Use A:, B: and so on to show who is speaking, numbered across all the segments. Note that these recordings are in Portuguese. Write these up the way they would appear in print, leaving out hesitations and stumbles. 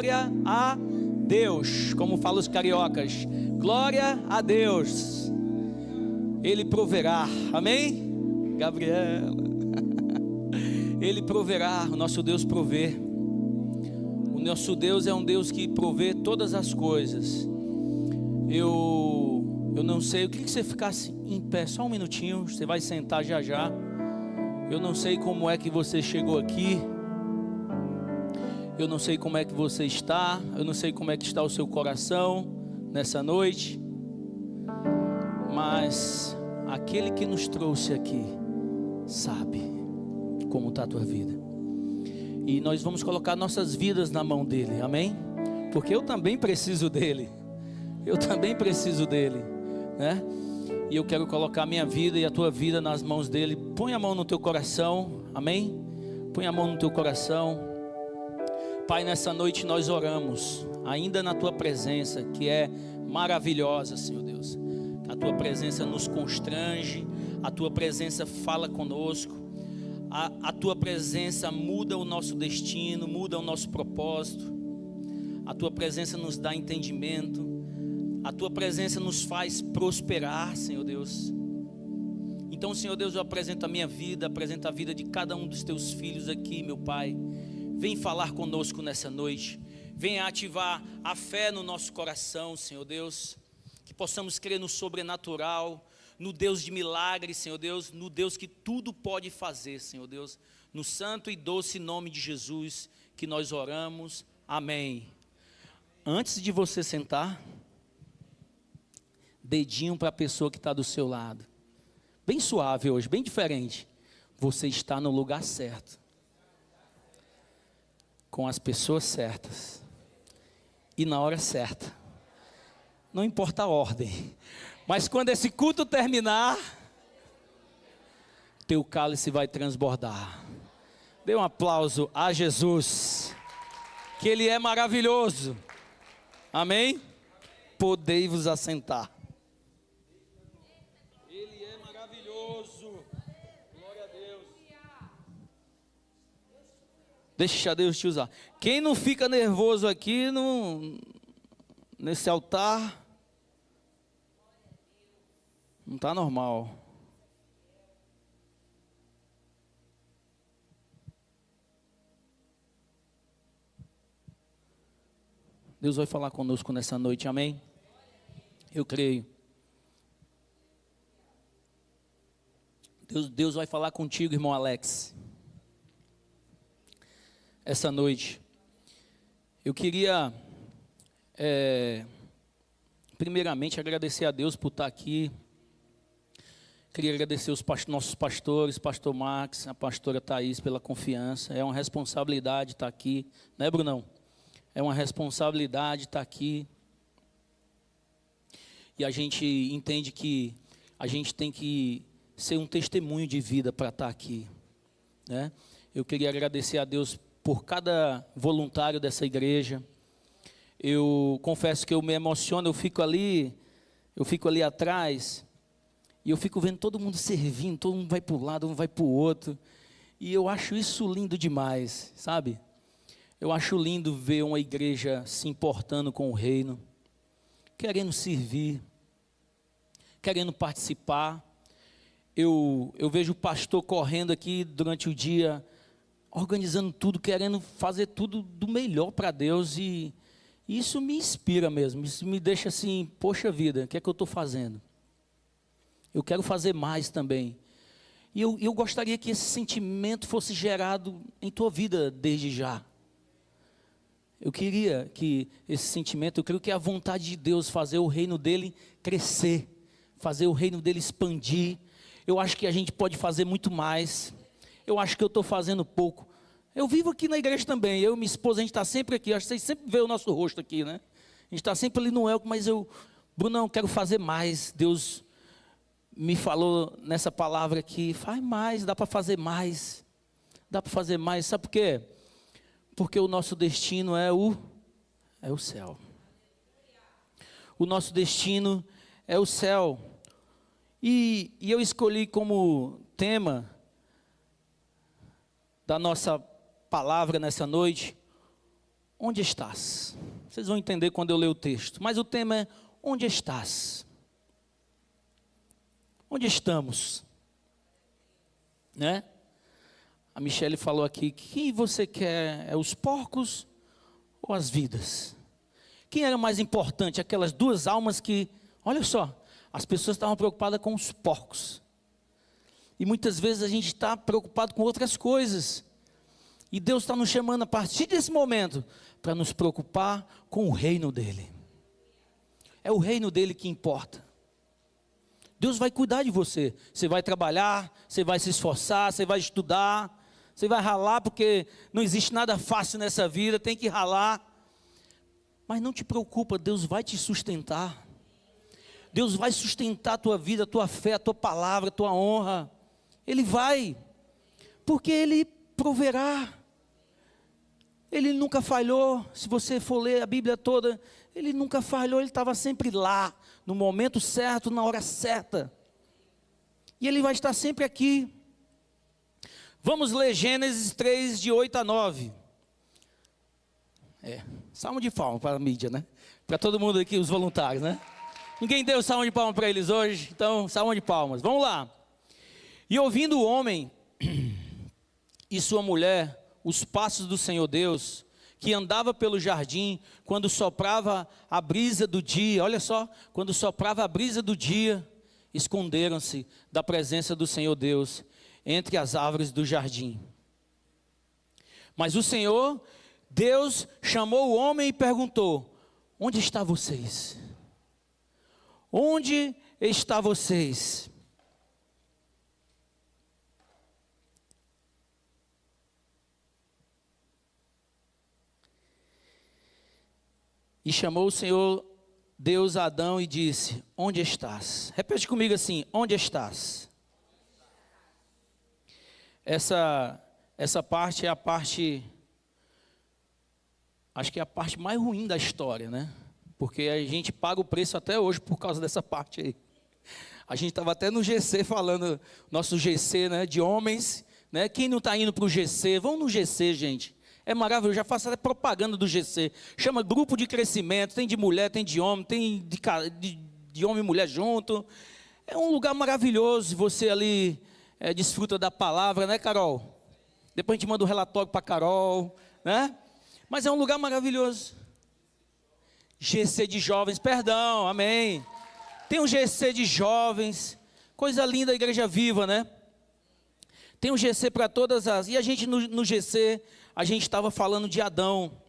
A: glória a Deus, como falam os cariocas, glória a Deus, Ele proverá, amém? Gabriela, Ele proverá, o nosso Deus provê, o nosso Deus é um Deus que provê todas as coisas. Eu não sei, eu queria que você ficasse em pé só um minutinho, você vai sentar já já. Eu não sei como é que você chegou aqui, eu não sei como é que você está, eu não sei como é que está o seu coração nessa noite, mas aquele que nos trouxe aqui sabe como está a tua vida, e nós vamos colocar nossas vidas na mão dele, amém? Porque eu também preciso dele, né? E eu quero colocar a minha vida e a tua vida nas mãos dele. Põe a mão no teu coração, amém? Põe a mão no teu coração. Pai, nessa noite nós oramos, ainda na tua presença, que é maravilhosa, Senhor Deus. A tua presença nos constrange, a tua presença fala conosco, a tua presença muda o nosso destino, muda o nosso propósito, a tua presença nos dá entendimento, a tua presença nos faz prosperar, Senhor Deus. Então, Senhor Deus, eu apresento a minha vida, apresento a vida de cada um dos teus filhos aqui, meu Pai. Vem falar conosco nessa noite, venha ativar a fé no nosso coração, Senhor Deus, que possamos crer no sobrenatural, no Deus de milagres, Senhor Deus, no Deus que tudo pode fazer, Senhor Deus, no santo e doce nome de Jesus que nós oramos, amém. Antes de você sentar, dedinho para a pessoa que está do seu lado, bem suave hoje, bem diferente, você está no lugar certo, com as pessoas certas e na hora certa, não importa a ordem, mas quando esse culto terminar, teu cálice vai transbordar. Dê um aplauso a Jesus, que Ele é maravilhoso, amém? Podei-vos assentar. Ele é maravilhoso, glória a Deus. Deixa Deus te usar. Quem não fica nervoso aqui nesse altar, não está normal. Deus vai falar conosco nessa noite, amém? Eu creio. Deus vai falar contigo, irmão Alex. Essa noite. Eu queria, primeiramente, agradecer a Deus por estar aqui. Queria agradecer os nossos pastores, pastor Max, a pastora Thaís, pela confiança. É uma responsabilidade estar aqui, né, Brunão? É uma responsabilidade estar aqui. E a gente entende que a gente tem que ser um testemunho de vida para estar aqui, né? Eu queria agradecer a Deus por cada voluntário dessa igreja. Eu confesso que eu me emociono, eu fico ali atrás, e eu fico vendo todo mundo servindo, todo mundo vai para um lado, um vai para o outro, e eu acho isso lindo demais, sabe? Eu acho lindo ver uma igreja se importando com o reino, querendo servir, querendo participar. Eu vejo o pastor correndo aqui durante o dia, organizando tudo, querendo fazer tudo do melhor para Deus, e isso me inspira mesmo, isso me deixa assim, poxa vida, o que é que eu estou fazendo? Eu quero fazer mais também. E eu gostaria que esse sentimento fosse gerado em tua vida desde já. Eu queria que esse sentimento, eu creio que é a vontade de Deus fazer o reino dele crescer, fazer o reino dele expandir. Eu acho que a gente pode fazer muito mais. Eu acho que eu estou fazendo pouco. Eu vivo aqui na igreja também, eu e minha esposa, a gente está sempre aqui, acho que vocês sempre veem o nosso rosto aqui, né? A gente está sempre ali no elco, mas Brunão, quero fazer mais. Deus me falou nessa palavra aqui, faz mais, dá para fazer mais. Dá para fazer mais, sabe por quê? Porque o nosso destino é o céu. O nosso destino é o céu. E eu escolhi como tema da nossa palavra nessa noite, onde estás? Vocês vão entender quando eu ler o texto, mas o tema é, onde estás? Onde estamos? Né? A Michele falou aqui, quem você quer, é os porcos ou as vidas? Quem era mais importante? Aquelas duas almas que, olha só, as pessoas estavam preocupadas com os porcos. E muitas vezes a gente está preocupado com outras coisas. E Deus está nos chamando a partir desse momento, para nos preocupar com o reino dEle. É o reino dEle que importa. Deus vai cuidar de você. Você vai trabalhar, você vai se esforçar, você vai estudar, você vai ralar, porque não existe nada fácil nessa vida, tem que ralar. Mas não te preocupa, Deus vai te sustentar. Deus vai sustentar a tua vida, a tua fé, a tua palavra, a tua honra. Ele vai, porque Ele proverá. Ele nunca falhou. Se você for ler a Bíblia toda, Ele nunca falhou, Ele estava sempre lá, no momento certo, na hora certa. E Ele vai estar sempre aqui. Vamos ler Gênesis 3, de 8 a 9. Salmo de palma para a mídia, né? Para todo mundo aqui, os voluntários, né? Ninguém deu salmo de palma para eles hoje, então salmo de palmas. Vamos lá. E ouvindo o homem e sua mulher os passos do Senhor Deus, que andava pelo jardim, quando soprava a brisa do dia, olha só, quando soprava a brisa do dia, esconderam-se da presença do Senhor Deus, entre as árvores do jardim. Mas o Senhor Deus chamou o homem e perguntou, onde está vocês? Onde está vocês? E chamou o Senhor Deus a Adão e disse, onde estás? Repete comigo assim, onde estás? Essa parte é a parte, acho que é a parte mais ruim da história, né? Porque a gente paga o preço até hoje por causa dessa parte aí. A gente estava até no GC falando, nosso GC, né, de homens, né? Quem não está indo para o GC, vão no GC, gente. É maravilhoso, já faço até propaganda do GC. Chama grupo de crescimento, tem de mulher, tem de homem, tem de homem e mulher junto. É um lugar maravilhoso, você ali desfruta da palavra, né, Carol? Depois a gente manda um relatório para a Carol, né? Mas é um lugar maravilhoso. GC de jovens, perdão, amém. Tem um GC de jovens, coisa linda, a igreja viva, né? Tem um GC para todas as... E a gente no GC... A gente estava falando de Adão,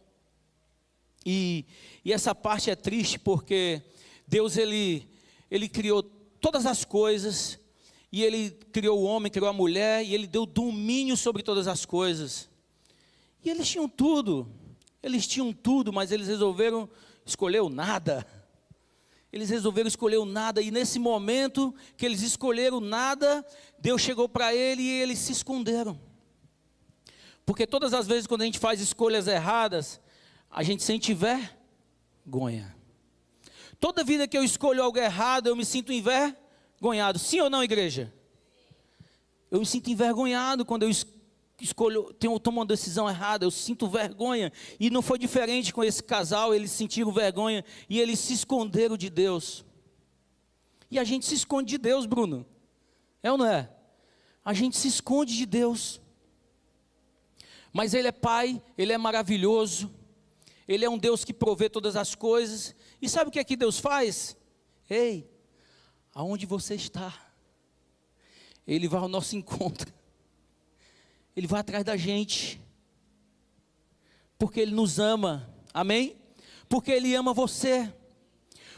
A: e essa parte é triste porque Deus ele criou todas as coisas, e Ele criou o homem, criou a mulher, e Ele deu domínio sobre todas as coisas, e eles tinham tudo, mas eles resolveram escolher o nada, e nesse momento que eles escolheram nada, Deus chegou para ele e eles se esconderam. Porque todas as vezes quando a gente faz escolhas erradas, a gente sente vergonha. Toda vida que eu escolho algo errado, eu me sinto envergonhado. Sim ou não, igreja? Eu me sinto envergonhado quando eu tomo uma decisão errada, eu sinto vergonha. E não foi diferente com esse casal, eles sentiram vergonha e eles se esconderam de Deus. E a gente se esconde de Deus, Bruno. É ou não é? A gente se esconde de Deus. Mas Ele é Pai, Ele é maravilhoso, Ele é um Deus que provê todas as coisas. E sabe o que é que Deus faz? Ei, aonde você está? Ele vai ao nosso encontro, Ele vai atrás da gente, porque Ele nos ama, amém? Porque Ele ama você,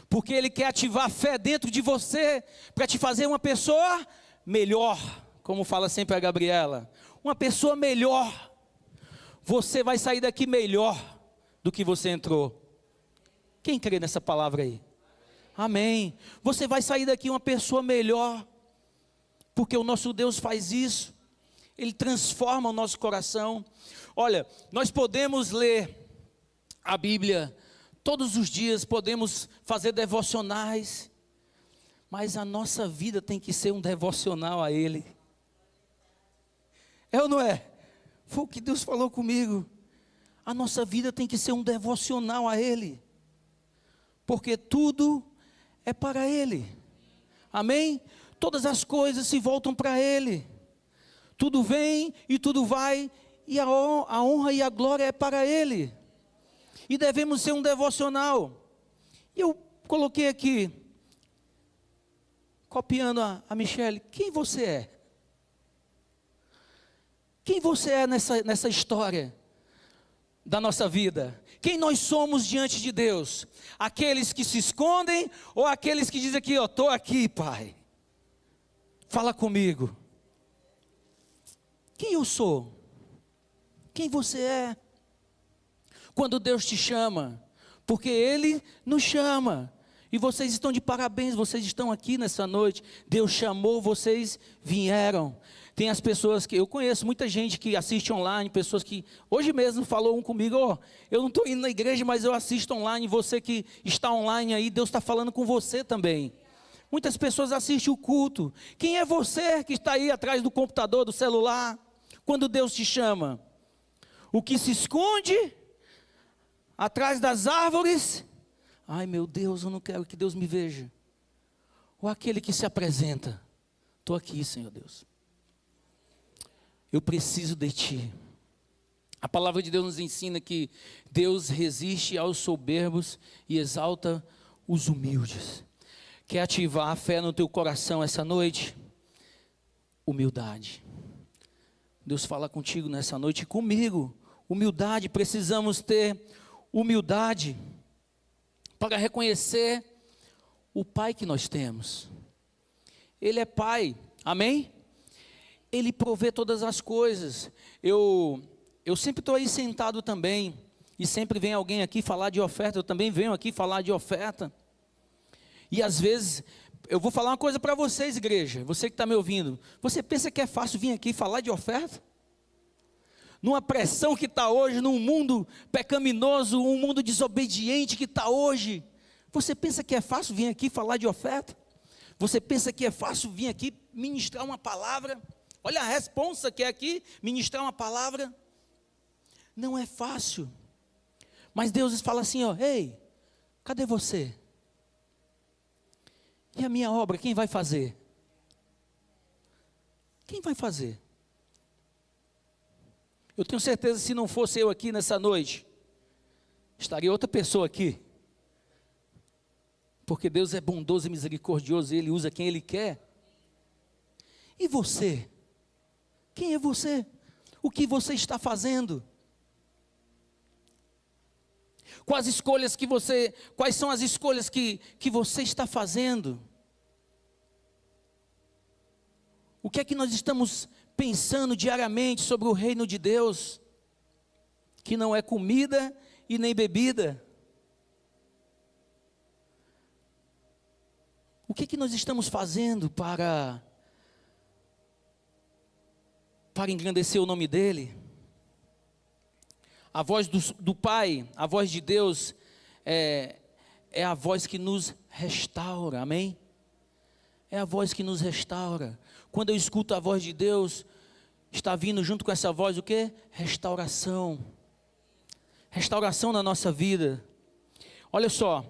A: porque Ele quer ativar a fé dentro de você, para te fazer uma pessoa melhor, como fala sempre a Gabriela, uma pessoa melhor. Você vai sair daqui melhor do que você entrou. Quem crê nessa palavra aí? Amém. Você vai sair daqui uma pessoa melhor, porque o nosso Deus faz isso. Ele transforma o nosso coração. Olha, nós podemos ler a Bíblia todos os dias, podemos fazer devocionais, mas a nossa vida tem que ser um devocional a Ele. É ou não é? Foi o que Deus falou comigo. a nossa vida tem que ser um devocional a Ele, porque tudo é para Ele, amém? Todas as coisas se voltam para Ele, tudo vem e tudo vai, e a honra e a glória é para Ele, e devemos ser um devocional. E eu coloquei aqui, copiando a Michele, quem você é? Quem você é nessa história da nossa vida? Quem nós somos diante de Deus? Aqueles que se escondem ou aqueles que dizem aqui, estou aqui, Pai, fala comigo. Quem eu sou? Quem você é? Quando Deus te chama, porque Ele nos chama, e vocês estão de parabéns, vocês estão aqui nessa noite, Deus chamou, vocês vieram. Tem as pessoas que, eu conheço muita gente que assiste online, pessoas que, hoje mesmo falou um comigo, eu não estou indo na igreja, mas eu assisto online, você que está online aí, Deus está falando com você também. Muitas pessoas assistem o culto. Quem é você que está aí atrás do computador, do celular, quando Deus te chama? O que se esconde atrás das árvores? Ai meu Deus, eu não quero que Deus me veja. Ou aquele que se apresenta, estou aqui, Senhor Deus, eu preciso de Ti. A palavra de Deus nos ensina que Deus resiste aos soberbos e exalta os humildes. Quer ativar a fé no teu coração essa noite? Humildade. Deus fala contigo nessa noite e comigo. Humildade, precisamos ter humildade para reconhecer o Pai que nós temos. Ele é Pai, amém? Ele provê todas as coisas. Eu sempre estou aí sentado também, e sempre vem alguém aqui falar de oferta, eu também venho aqui falar de oferta. E às vezes, eu vou falar uma coisa para vocês, igreja, você que está me ouvindo, você pensa que é fácil vir aqui falar de oferta? Numa pressão que está hoje, num mundo pecaminoso, um mundo desobediente que está hoje, você pensa que é fácil vir aqui falar de oferta? Você pensa que é fácil vir aqui ministrar uma palavra? Olha a responsa que é aqui, ministrar uma palavra. Não é fácil. Mas Deus fala assim, ei, cadê você? E a minha obra, quem vai fazer? Quem vai fazer? Eu tenho certeza, se não fosse eu aqui nessa noite, estaria outra pessoa aqui. Porque Deus é bondoso e misericordioso, e Ele usa quem Ele quer. E você? Quem é você? O que você está fazendo? Quais são as escolhas que você está fazendo? O que é que nós estamos pensando diariamente sobre o reino de Deus? Que não é comida e nem bebida. O que é que nós estamos fazendo para engrandecer o nome dEle? A voz do Pai, a voz de Deus, é a voz que nos restaura, amém? É a voz que nos restaura. Quando eu escuto a voz de Deus, está vindo junto com essa voz o quê? Restauração. Restauração na nossa vida. Olha só,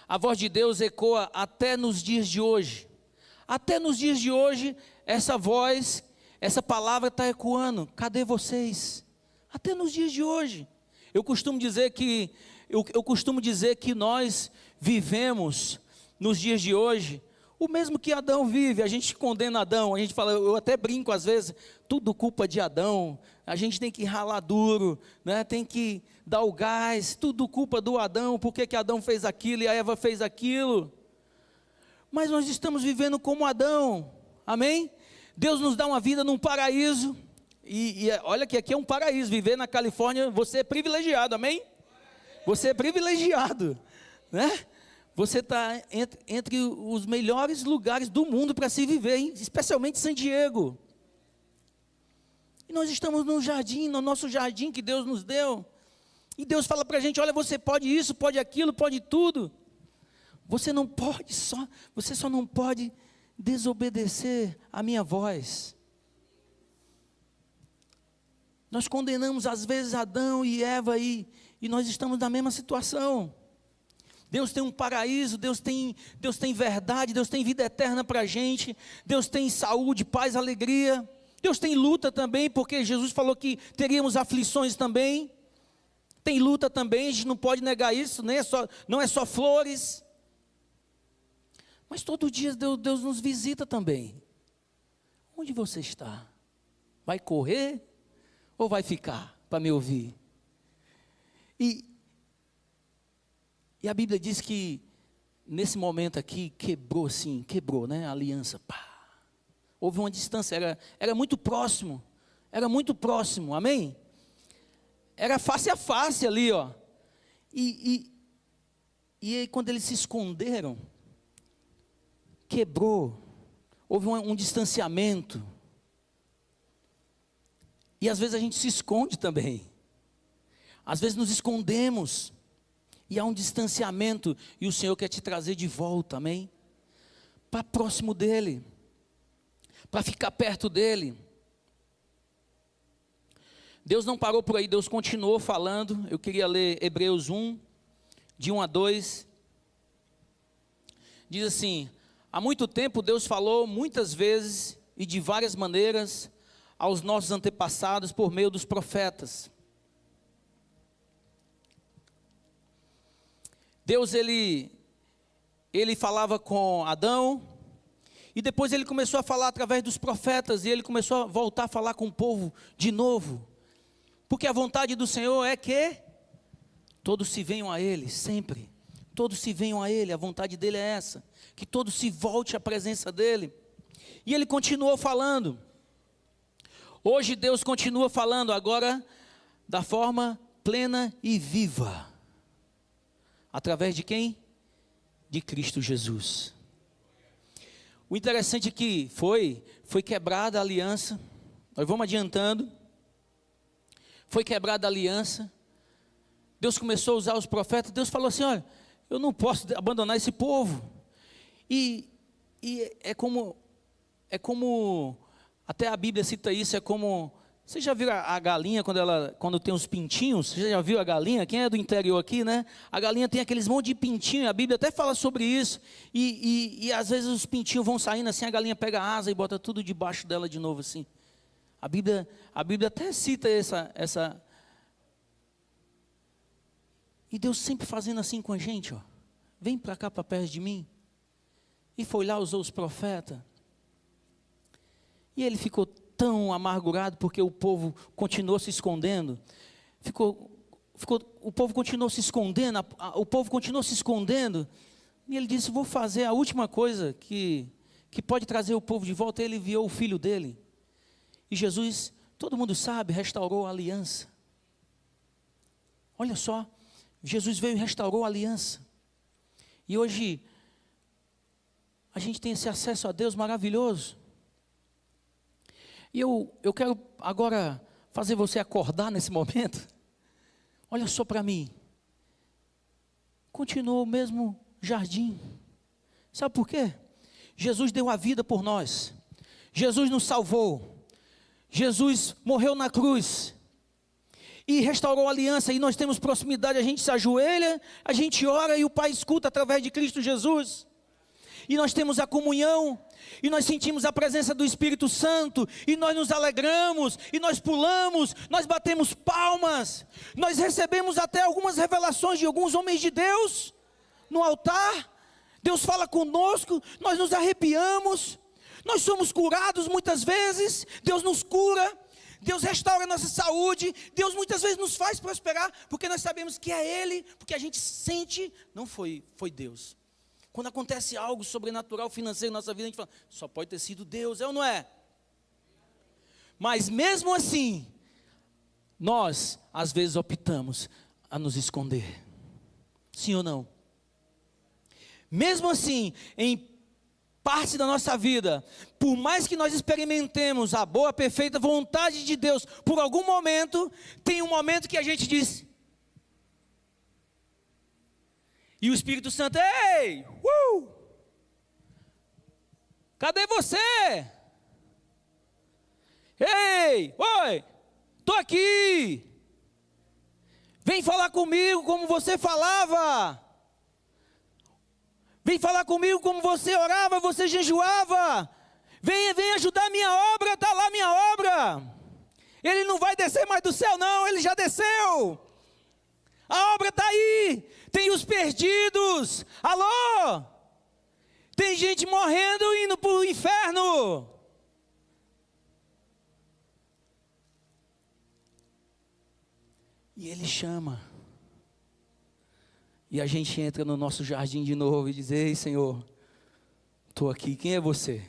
A: a voz de Deus ecoa até nos dias de hoje. Até nos dias de hoje, essa voz, essa palavra está ecoando. Cadê vocês? Até nos dias de hoje. Eu costumo dizer que nós vivemos nos dias de hoje o mesmo que Adão vive. A gente condena Adão, a gente fala, eu até brinco às vezes, tudo culpa de Adão, a gente tem que ralar duro, né? Tem que dar o gás, tudo culpa do Adão, por que Adão fez aquilo e a Eva fez aquilo? Mas nós estamos vivendo como Adão, amém? Deus nos dá uma vida num paraíso, e olha que aqui é um paraíso, viver na Califórnia, você é privilegiado, amém? Você é privilegiado, né? Você está entre os melhores lugares do mundo para se viver, hein? Especialmente San Diego. E nós estamos no jardim, no nosso jardim que Deus nos deu. E Deus fala para a gente, olha, você pode isso, pode aquilo, pode tudo. Você só não pode desobedecer a minha voz. Nós condenamos às vezes Adão e Eva e nós estamos na mesma situação. Deus tem um paraíso, Deus tem verdade, Deus tem vida eterna para a gente, Deus tem saúde, paz, alegria. Deus tem luta também, porque Jesus falou que teríamos aflições também. Tem luta também, a gente não pode negar isso, não é só flores. Mas todo dia Deus nos visita também. Onde você está? Vai correr ou vai ficar para me ouvir? E a Bíblia diz que nesse momento aqui quebrou, né, a aliança. Pá. Houve uma distância, era muito próximo, amém? Era face a face ali, ó. E aí quando eles se esconderam, quebrou, houve um distanciamento. E às vezes a gente se esconde também. Às vezes nos escondemos. E há um distanciamento. E o Senhor quer te trazer de volta, amém? Para próximo dEle. Para ficar perto dEle. Deus não parou por aí, Deus continuou falando. Eu queria ler Hebreus 1, de 1 a 2. Diz assim: há muito tempo Deus falou muitas vezes e de várias maneiras aos nossos antepassados por meio dos profetas. Deus, ele falava com Adão, e depois ele começou a falar através dos profetas, e ele começou a voltar a falar com o povo de novo, porque a vontade do Senhor é que todos se venham a Ele, sempre, todos se venham a Ele, a vontade dEle é essa, que todos se volte à presença dEle. E Ele continuou falando. Hoje Deus continua falando, agora da forma plena e viva. Através de quem? De Cristo Jesus. O interessante é que foi quebrada a aliança. Nós vamos adiantando. Foi quebrada a aliança. Deus começou a usar os profetas. Deus falou assim: olha, eu não posso abandonar esse povo. E é como até a Bíblia cita isso, é como, você já viu a galinha quando tem os pintinhos? Você já viu a galinha? Quem é do interior aqui, né? A galinha tem aqueles monte de pintinhos, a Bíblia até fala sobre isso, e às vezes os pintinhos vão saindo assim, a galinha pega a asa e bota tudo debaixo dela de novo assim. A Bíblia até cita essa. E Deus sempre fazendo assim com a gente, ó. Vem para cá, para perto de mim. E foi lá, usou os profetas. E ele ficou tão amargurado porque o povo continuou se escondendo. O povo continuou se escondendo, o povo continuou se escondendo. E ele disse: vou fazer a última coisa que pode trazer o povo de volta. Ele enviou o filho dele. E Jesus, todo mundo sabe, restaurou a aliança. Olha só, Jesus veio e restaurou a aliança. E hoje a gente tem esse acesso a Deus maravilhoso. E eu quero agora fazer você acordar nesse momento. Olha só para mim. Continuou o mesmo jardim. Sabe por quê? Jesus deu a vida por nós. Jesus nos salvou. Jesus morreu na cruz. E restaurou a aliança. E nós temos proximidade. A gente se ajoelha, a gente ora e o Pai escuta através de Cristo Jesus. E nós temos a comunhão, e nós sentimos a presença do Espírito Santo, e nós nos alegramos, e nós pulamos, nós batemos palmas, nós recebemos até algumas revelações de alguns homens de Deus, no altar. Deus fala conosco, nós nos arrepiamos, nós somos curados muitas vezes, Deus nos cura, Deus restaura a nossa saúde, Deus muitas vezes nos faz prosperar, porque nós sabemos que é Ele, porque a gente sente, não foi Deus. Quando acontece algo sobrenatural, financeiro na nossa vida, a gente fala: só pode ter sido Deus, é ou não é? Mas mesmo assim, nós às vezes optamos a nos esconder. Sim ou não? Mesmo assim, em parte da nossa vida, por mais que nós experimentemos a boa, perfeita vontade de Deus, por algum momento, tem um momento que a gente diz... E o Espírito Santo: ei, cadê você? Ei, oi, estou aqui. Vem falar comigo como você falava. Vem falar comigo como você orava, você jejuava. Vem ajudar a minha obra, está lá minha obra. Ele não vai descer mais do céu não, ele já desceu. A obra está aí. Tem os perdidos. Alô? Tem gente morrendo indo para o inferno. E ele chama. E a gente entra no nosso jardim de novo e diz: ei, Senhor, estou aqui. Quem é você?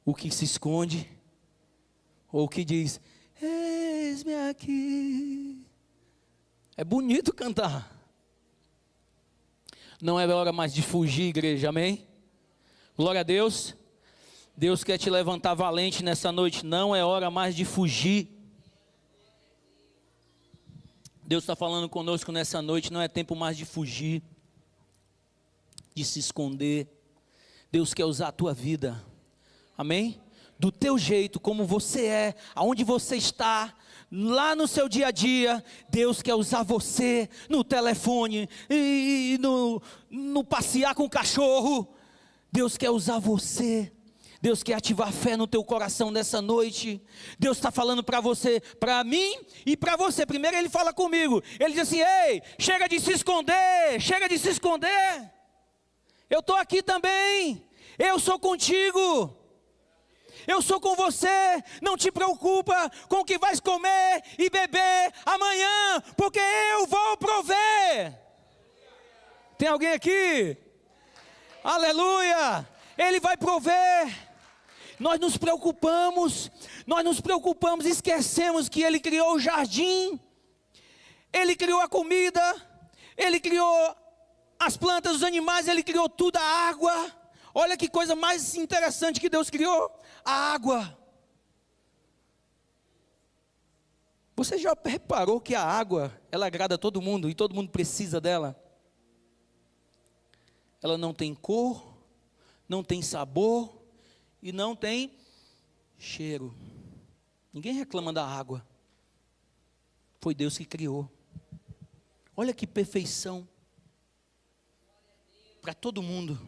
A: O que se esconde? Ou o que diz: eis-me aqui. É bonito cantar. Não é hora mais de fugir, igreja, amém? Glória a Deus. Deus quer te levantar valente nessa noite. Não é hora mais de fugir. Deus está falando conosco nessa noite. Não é tempo mais de fugir, de se esconder. Deus quer usar a tua vida, amém? Do teu jeito, como você é, aonde você está, lá no seu dia a dia. Deus quer usar você no telefone, e no passear com o cachorro. Deus quer usar você. Deus quer ativar fé no teu coração nessa noite. Deus está falando para você, para mim e para você. Primeiro ele fala comigo. Ele diz assim: ei, chega de se esconder, chega de se esconder. Eu estou aqui também. Eu sou contigo. Eu sou com você. Não te preocupa com o que vais comer e beber amanhã, porque eu vou prover. Tem alguém aqui? Aleluia. Ele vai prover. Nós nos preocupamos, esquecemos que Ele criou o jardim, Ele criou a comida, Ele criou as plantas, os animais, Ele criou tudo, a água. Olha que coisa mais interessante que Deus criou, a água. Você já reparou que a água, ela agrada a todo mundo e todo mundo precisa dela? Ela não tem cor, não tem sabor e não tem cheiro. Ninguém reclama da água. Foi Deus que criou. Olha que perfeição para todo mundo.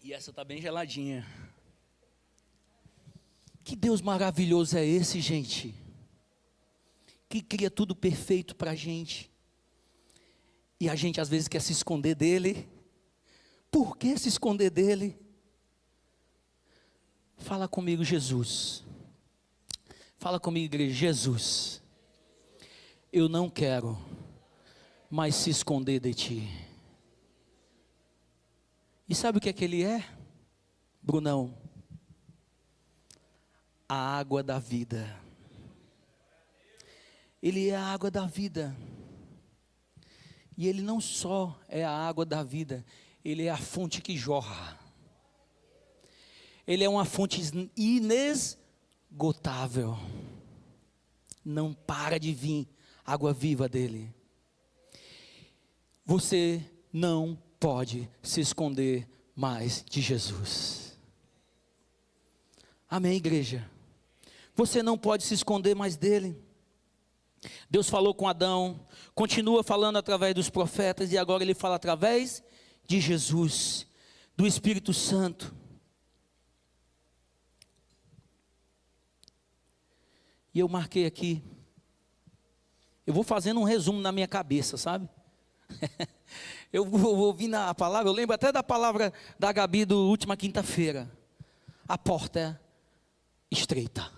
A: E essa está bem geladinha. Que Deus maravilhoso é esse, gente? Que cria tudo perfeito para a gente. E a gente às vezes quer se esconder dele. Por que se esconder dele? Fala comigo, Jesus. Fala comigo, igreja. Jesus, eu não quero mais se esconder de ti. E sabe o que é que ele é? Brunão, a água da vida. Ele é a água da vida. E ele não só é a água da vida, ele é a fonte que jorra. Ele é uma fonte inesgotável. Não para de vir água viva dele. Você não pode se esconder mais de Jesus. Amém, igreja? Você não pode se esconder mais dele. Deus falou com Adão, continua falando através dos profetas, e agora ele fala através de Jesus, do Espírito Santo. E eu marquei aqui, eu vou fazendo um resumo na minha cabeça, sabe? Eu vou ouvindo a palavra, eu lembro até da palavra da Gabi do última quinta-feira. A porta é estreita.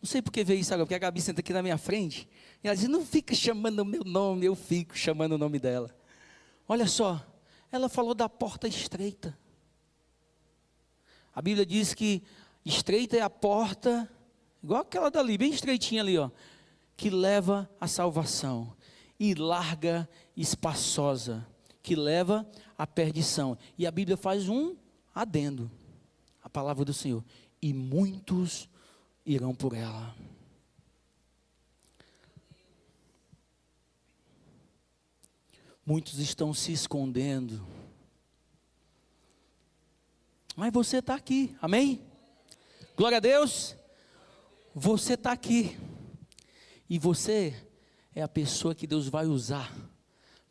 A: Não sei porque veio isso agora, porque a Gabi senta aqui na minha frente, e ela diz: não fica chamando o meu nome, eu fico chamando o nome dela. Olha só, ela falou da porta estreita. A Bíblia diz que estreita é a porta, igual aquela dali, bem estreitinha ali, ó, que leva à salvação, e larga, espaçosa, que leva à perdição. E a Bíblia faz um adendo, a palavra do Senhor: e muitos irão por ela. Muitos estão se escondendo. Mas você está aqui, amém? Glória a Deus. Você está aqui. E você é a pessoa que Deus vai usar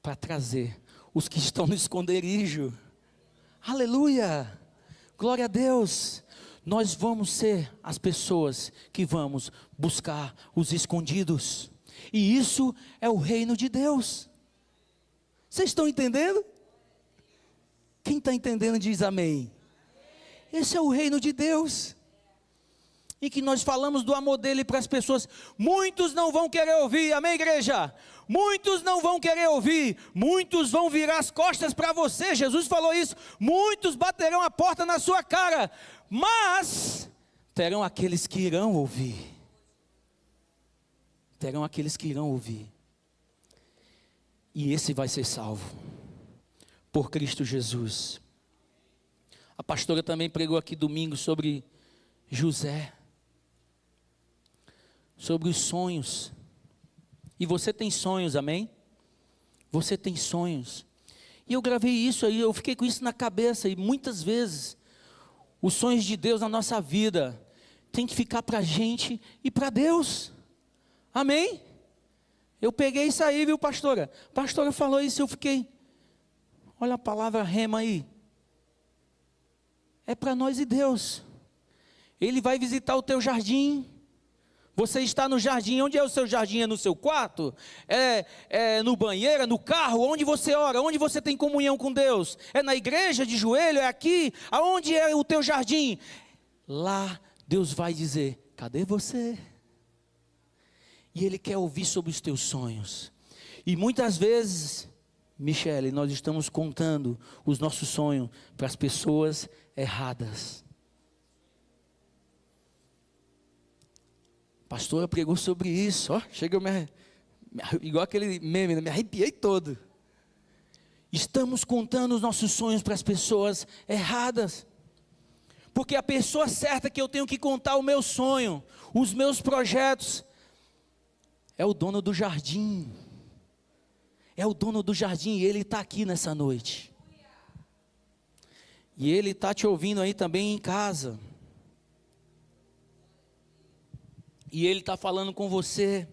A: para trazer os que estão no esconderijo. Aleluia. Glória a Deus. Nós vamos ser as pessoas que vamos buscar os escondidos. E isso é o reino de Deus. Vocês estão entendendo? Quem está entendendo diz amém. Esse é o reino de Deus. E que nós falamos do amor dele para as pessoas. Muitos não vão querer ouvir, amém, igreja? Muitos não vão querer ouvir, muitos vão virar as costas para você. Jesus falou isso. Muitos baterão a porta na sua cara, mas terão aqueles que irão ouvir. Terão aqueles que irão ouvir. E esse vai ser salvo por Cristo Jesus. A pastora também pregou aqui domingo sobre José, sobre os sonhos. E você tem sonhos, amém? Você tem sonhos. E eu gravei isso aí, eu fiquei com isso na cabeça. E muitas vezes, os sonhos de Deus na nossa vida tem que ficar para a gente e para Deus. Amém? Eu peguei isso aí, viu, pastora? A pastora falou isso, eu fiquei. Olha a palavra rema aí. É para nós e Deus. Ele vai visitar o teu jardim. Você está no jardim. Onde é o seu jardim? É no seu quarto? É no banheiro? É no carro? Onde você ora? Onde você tem comunhão com Deus? É na igreja, de joelho? É aqui? Aonde é o teu jardim? Lá Deus vai dizer: cadê você? E Ele quer ouvir sobre os teus sonhos. E muitas vezes, Michele, nós estamos contando os nossos sonhos para as pessoas erradas. A pastora pregou sobre isso, ó, chega igual aquele meme, me arrepiei todo. Estamos contando os nossos sonhos para as pessoas erradas. Porque a pessoa certa que eu tenho que contar o meu sonho, os meus projetos, é o dono do jardim. É o dono do jardim e ele está aqui nessa noite. E ele está te ouvindo aí também em casa. E ele está falando com você.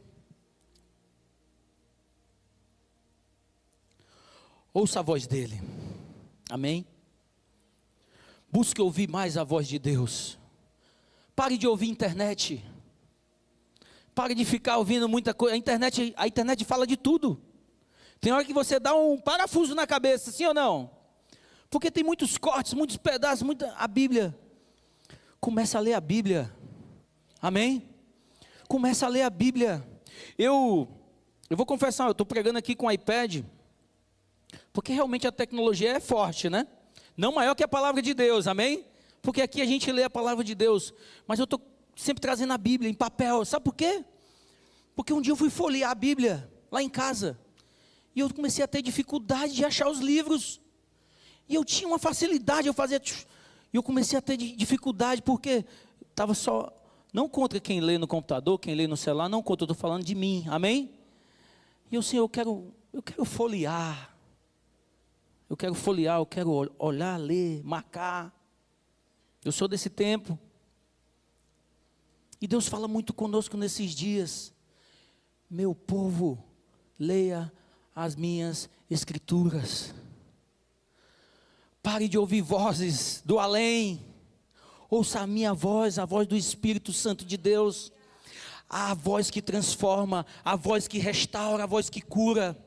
A: Ouça a voz dele. Amém? Busque ouvir mais a voz de Deus. Pare de ouvir internet. Pare de ficar ouvindo muita coisa. A internet fala de tudo. Tem hora que você dá um parafuso na cabeça, sim ou não? Porque tem muitos cortes, muitos pedaços, a Bíblia. Começa a ler a Bíblia. Amém? Começa a ler a Bíblia. Eu vou confessar, eu estou pregando aqui com o iPad, porque realmente a tecnologia é forte, né? Não maior que a palavra de Deus, amém? Porque aqui a gente lê a palavra de Deus, mas eu estou sempre trazendo a Bíblia em papel. Sabe por quê? Porque um dia eu fui folhear a Bíblia lá em casa, e eu comecei a ter dificuldade de achar os livros. E eu tinha uma facilidade, eu fazia. E eu comecei a ter dificuldade, porque estava só. Não contra quem lê no computador, quem lê no celular, não contra, eu estou falando de mim, amém? E eu, Senhor, eu quero folhear. Eu quero folhear, eu quero olhar, ler, marcar. Eu sou desse tempo. E Deus fala muito conosco nesses dias. Meu povo, leia as minhas escrituras. Pare de ouvir vozes do além. Ouça a minha voz, a voz do Espírito Santo de Deus. A voz que transforma, a voz que restaura, a voz que cura.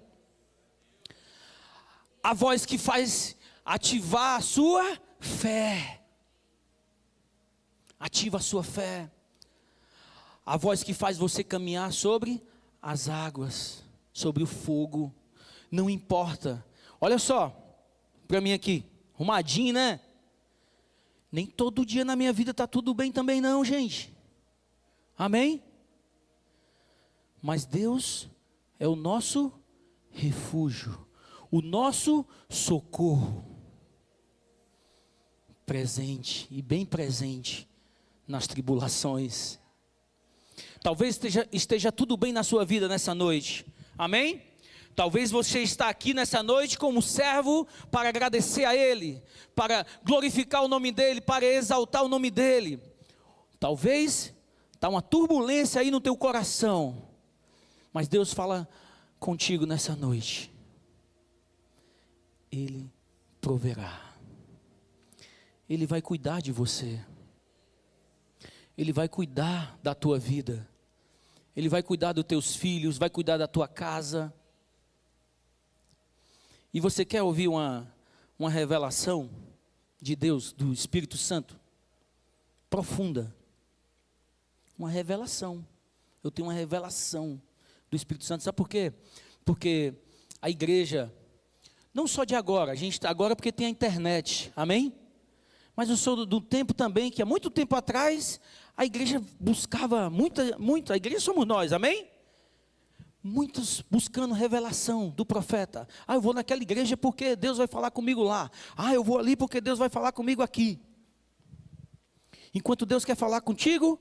A: A voz que faz ativar a sua fé. Ativa a sua fé. A voz que faz você caminhar sobre as águas, sobre o fogo. Não importa. Olha só, para mim aqui, arrumadinho, né? Nem todo dia na minha vida está tudo bem também não, gente. Amém? Mas Deus é o nosso refúgio, o nosso socorro. Presente e bem presente nas tribulações. Talvez esteja tudo bem na sua vida nessa noite. Amém? Talvez você está aqui nessa noite como servo para agradecer a Ele, para glorificar o nome dEle, para exaltar o nome dEle. Talvez está uma turbulência aí no teu coração, mas Deus fala contigo nessa noite. Ele proverá. Ele vai cuidar de você. Ele vai cuidar da tua vida. Ele vai cuidar dos teus filhos, vai cuidar da tua casa. E você quer ouvir uma revelação de Deus, do Espírito Santo? Profunda. Uma revelação. Eu tenho uma revelação do Espírito Santo. Sabe por quê? Porque a igreja, não só de agora, a gente está agora porque tem a internet, amém? Mas eu sou do tempo também, que há muito tempo atrás, a igreja buscava a igreja somos nós, amém? Muitos buscando revelação do profeta. Eu vou naquela igreja porque Deus vai falar comigo lá. Eu vou ali porque Deus vai falar comigo aqui. Enquanto Deus quer falar contigo,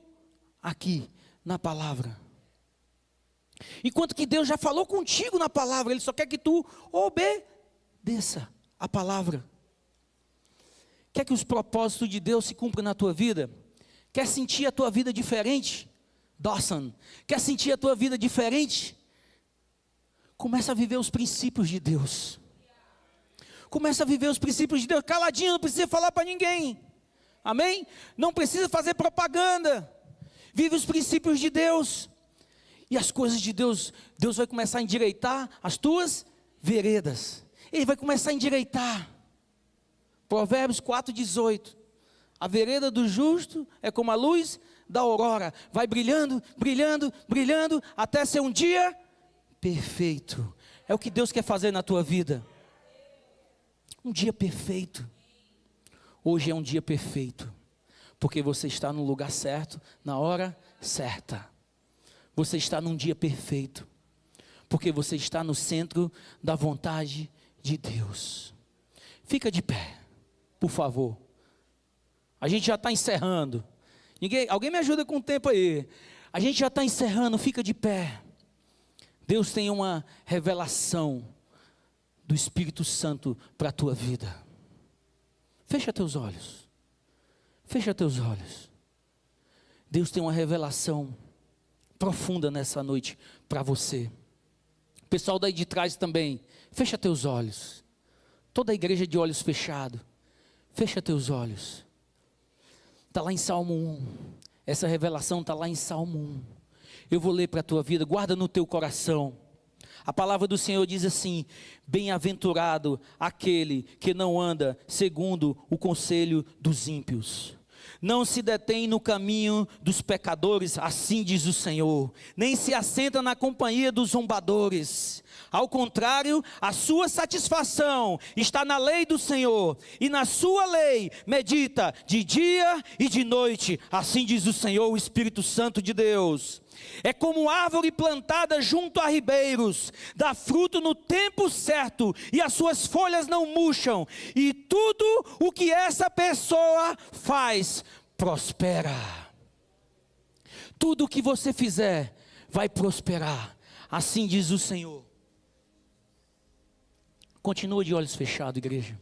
A: aqui, na palavra. Enquanto que Deus já falou contigo na palavra, Ele só quer que tu obedeça a palavra. Quer que os propósitos de Deus se cumpram na tua vida? Quer sentir a tua vida diferente? Dawson, quer sentir a tua vida diferente? Começa a viver os princípios de Deus. Começa a viver os princípios de Deus, caladinho, não precisa falar para ninguém. Amém? Não precisa fazer propaganda. Vive os princípios de Deus. E as coisas de Deus, Deus vai começar a endireitar as tuas veredas. Ele vai começar a endireitar. Provérbios 4,18. A vereda do justo é como a luz da aurora. Vai brilhando, brilhando, brilhando, até ser um dia perfeito. É o que Deus quer fazer na tua vida. Um dia perfeito. Hoje é um dia perfeito. Porque você está no lugar certo, na hora certa. Você está num dia perfeito. Porque você está no centro da vontade de Deus. Fica de pé, por favor. A gente já está encerrando. Alguém me ajuda com o tempo aí. A gente já está encerrando, fica de pé. Deus tem uma revelação do Espírito Santo para a tua vida. Fecha teus olhos. Fecha teus olhos. Deus tem uma revelação profunda nessa noite para você. O pessoal daí de trás também. Fecha teus olhos. Toda a igreja de olhos fechados. Fecha teus olhos. Está lá em Salmo 1. Essa revelação está lá em Salmo 1. Eu vou ler para a tua vida. Guarda no teu coração. A palavra do Senhor diz assim: bem-aventurado aquele que não anda segundo o conselho dos ímpios, não se detém no caminho dos pecadores, assim diz o Senhor, nem se assenta na companhia dos zombadores. Ao contrário, a sua satisfação está na lei do Senhor, e na sua lei medita de dia e de noite, assim diz o Senhor, o Espírito Santo de Deus. É como árvore plantada junto a ribeiros, dá fruto no tempo certo, e as suas folhas não murcham, e tudo o que essa pessoa faz, prospera. Tudo o que você fizer, vai prosperar, assim diz o Senhor. Continua de olhos fechados, igreja.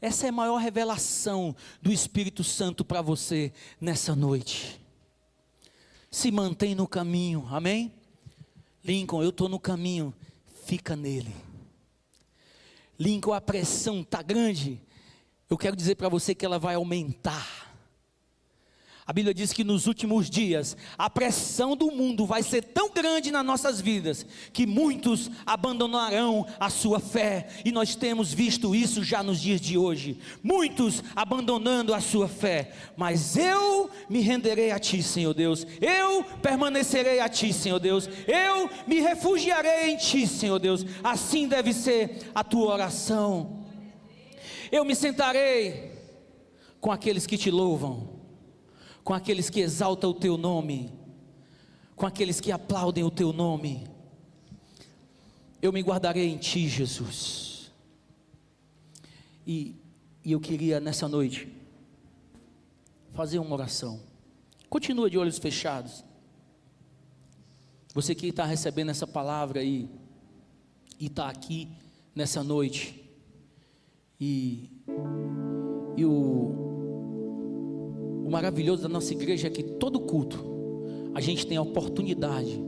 A: Essa é a maior revelação do Espírito Santo para você nessa noite. Se mantém no caminho, amém? Lincoln, eu estou no caminho, fica nele. Lincoln, a pressão está grande, eu quero dizer para você que ela vai aumentar. A Bíblia diz que nos últimos dias, a pressão do mundo vai ser tão grande nas nossas vidas, que muitos abandonarão a sua fé, e nós temos visto isso já nos dias de hoje, muitos abandonando a sua fé, mas eu me renderei a Ti, Senhor Deus, eu permanecerei a Ti, Senhor Deus, eu me refugiarei em Ti, Senhor Deus, assim deve ser a tua oração. Eu me sentarei com aqueles que Te louvam, com aqueles que exaltam o Teu nome, com aqueles que aplaudem o Teu nome. Eu me guardarei em Ti, Jesus. E eu queria nessa noite fazer uma oração. Continua de olhos fechados. Você que está recebendo essa palavra aí, e está aqui nessa noite. E o maravilhoso da nossa igreja é que todo culto a gente tem a oportunidade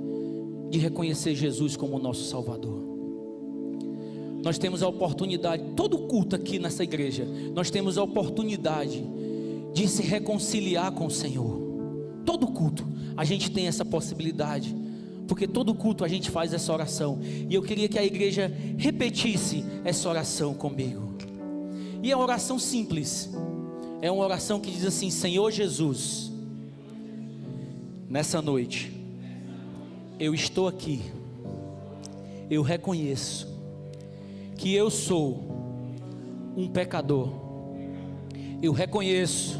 A: de reconhecer Jesus como o nosso Salvador. Nós temos a oportunidade, todo culto aqui nessa igreja, nós temos a oportunidade de se reconciliar com o Senhor. Todo culto a gente tem essa possibilidade, porque todo culto a gente faz essa oração. E eu queria que a igreja repetisse essa oração comigo. E é uma oração simples, é uma oração que diz assim: Senhor Jesus, nessa noite eu estou aqui, eu reconheço que eu sou um pecador, eu reconheço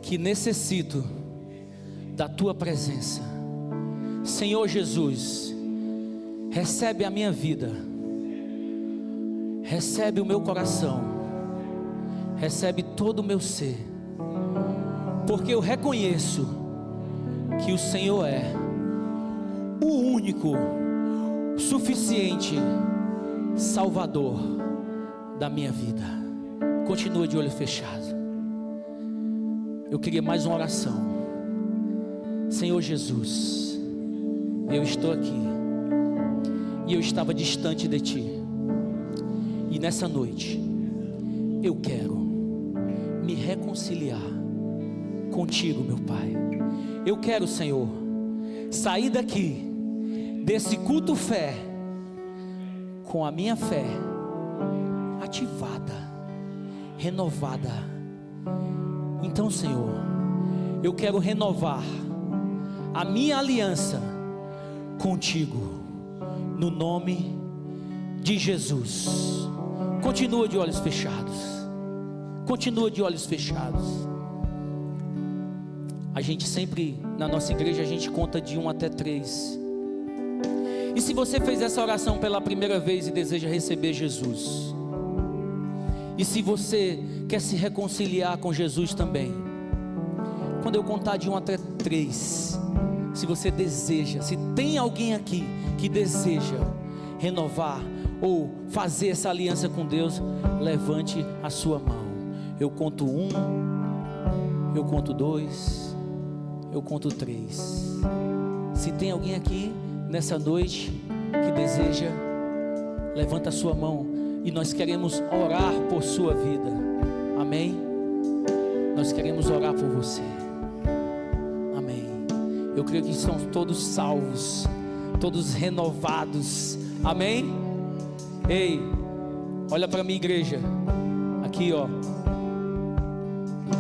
A: que necessito da tua presença. Senhor Jesus, recebe a minha vida, recebe o meu coração, recebe todo o meu ser, porque eu reconheço que o Senhor é o único, suficiente Salvador da minha vida. Continua de olho fechado. Eu queria mais uma oração. Senhor Jesus, eu estou aqui e eu estava distante de Ti, e nessa noite eu quero me reconciliar contigo, meu Pai. Eu quero, Senhor, sair daqui desse culto fé com a minha fé ativada, renovada. Então, Senhor, eu quero renovar a minha aliança contigo, no nome de Jesus. Continua de olhos fechados, continua de olhos fechados. A gente sempre, na nossa igreja, a gente conta de 1 até 3. E se você fez essa oração pela primeira vez e deseja receber Jesus, e se você quer se reconciliar com Jesus também, quando eu contar de 1 até 3, se você deseja, se tem alguém aqui que deseja renovar ou fazer essa aliança com Deus, levante a sua mão. Eu conto 1, eu conto 2, eu conto 3. Se tem alguém aqui nessa noite que deseja, levanta a sua mão, e nós queremos orar por sua vida. Amém? Nós queremos orar por você. Amém. Eu creio que estão todos salvos, todos renovados. Amém? Ei, olha para minha igreja. Aqui, ó.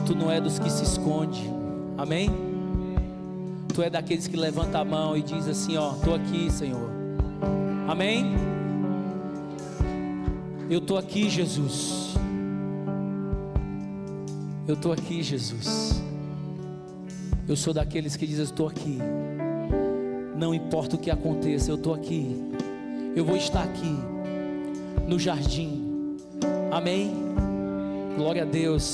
A: Tu não é dos que se esconde. Amém? Tu é daqueles que levanta a mão e diz assim, ó: estou aqui, Senhor. Amém? Eu estou aqui, Jesus. Eu estou aqui, Jesus. Eu sou daqueles que dizem: estou aqui. Não importa o que aconteça, eu estou aqui. Eu vou estar aqui no jardim. Amém? Glória a Deus.